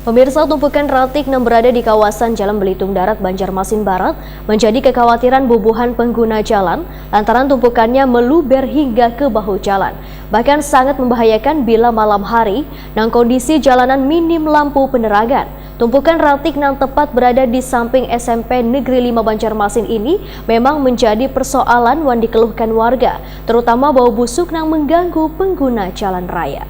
Pemirsa, tumpukan ratik yang berada di kawasan Jalan Belitung Darat, Banjarmasin Barat menjadi kekhawatiran bubuhan pengguna jalan lantaran tumpukannya meluber hingga ke bahu jalan. Bahkan sangat membahayakan bila malam hari dan kondisi jalanan minim lampu penerangan. Tumpukan ratik yang tepat berada di samping SMP Negeri 5 Banjarmasin ini memang menjadi persoalan yang dikeluhkan warga, terutama bau busuk yang mengganggu pengguna jalan raya.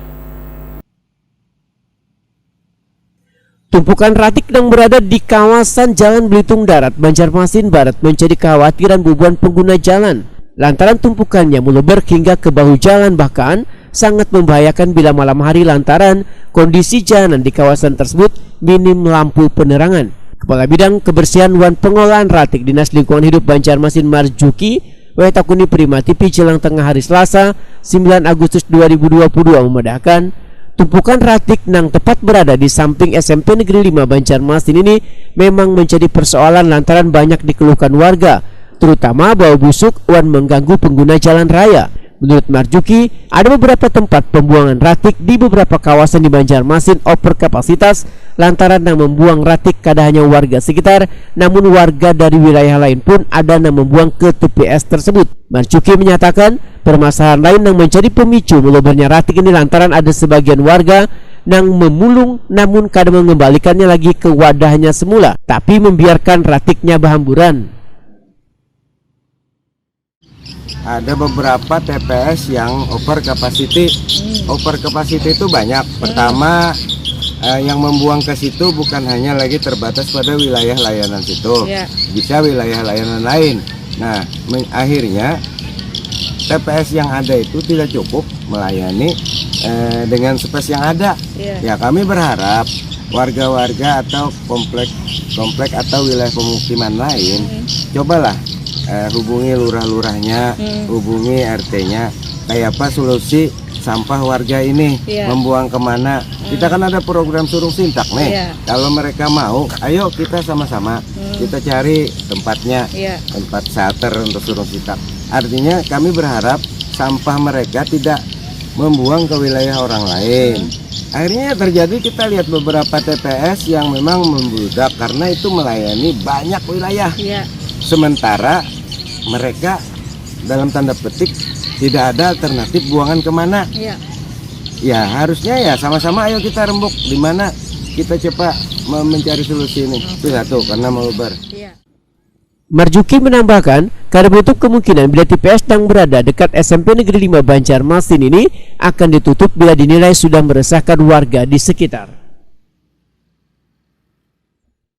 Tumpukan ratik yang berada di kawasan Jalan Belitung Darat, Banjarmasin Barat menjadi kekhawatiran bubuhan pengguna jalan. Lantaran tumpukannya meluber hingga ke bahu jalan, bahkan sangat membahayakan bila malam hari lantaran kondisi jalanan di kawasan tersebut minim lampu penerangan. Kepala Bidang Kebersihan Wan Pengolahan Ratik Dinas Lingkungan Hidup Banjarmasin Marjuki Wetakuni Prima TV jelang tengah hari Selasa 9 Agustus 2022 memedahkan tumpukan ratik yang tepat berada di samping SMP Negeri 5 Banjarmasin ini memang menjadi persoalan lantaran banyak dikeluhkan warga, terutama bau busuk yang mengganggu pengguna jalan raya. Menurut Marjuki, ada beberapa tempat pembuangan ratik di beberapa kawasan di Banjarmasin over kapasitas lantaran yang membuang ratik kada hanya warga sekitar, namun warga dari wilayah lain pun ada yang membuang ke TPS tersebut. Marjuki menyatakan permasalahan lain yang menjadi pemicu melubernya ratik ini lantaran ada sebagian warga yang memulung namun kadang mengembalikannya lagi ke wadahnya semula, tapi membiarkan ratiknya berhamburan. Ada beberapa TPS yang over capacity. Over capacity itu banyak. Pertama, yang membuang ke situ bukan hanya lagi terbatas pada wilayah layanan situ, bisa wilayah layanan lain. Nah, akhirnya TPS yang ada itu tidak cukup melayani dengan space yang ada. Ya, kami berharap warga-warga atau komplek atau wilayah pemukiman lain cobalah hubungi lurah-lurahnya, hubungi RT-nya, kayak apa solusi sampah warga ini, membuang kemana. Kita kan ada program Surung Sintak nih. Kalau mereka mau, ayo kita sama-sama kita cari tempatnya, tempat shelter untuk Surung Sintak. Artinya kami berharap sampah mereka tidak membuang ke wilayah orang lain. Akhirnya terjadi, kita lihat beberapa TPS yang memang membludak karena itu melayani banyak wilayah. Sementara mereka dalam tanda petik tidak ada alternatif buangan kemana. Ya harusnya ya sama-sama ayo kita rembuk di mana kita cepat mencari solusi ini. Itu satu, karena meluber. Marjuki menambahkan, karena menutup kemungkinan bila TPS yang berada dekat SMP Negeri 5 Banjarmasin ini akan ditutup bila dinilai sudah meresahkan warga di sekitar.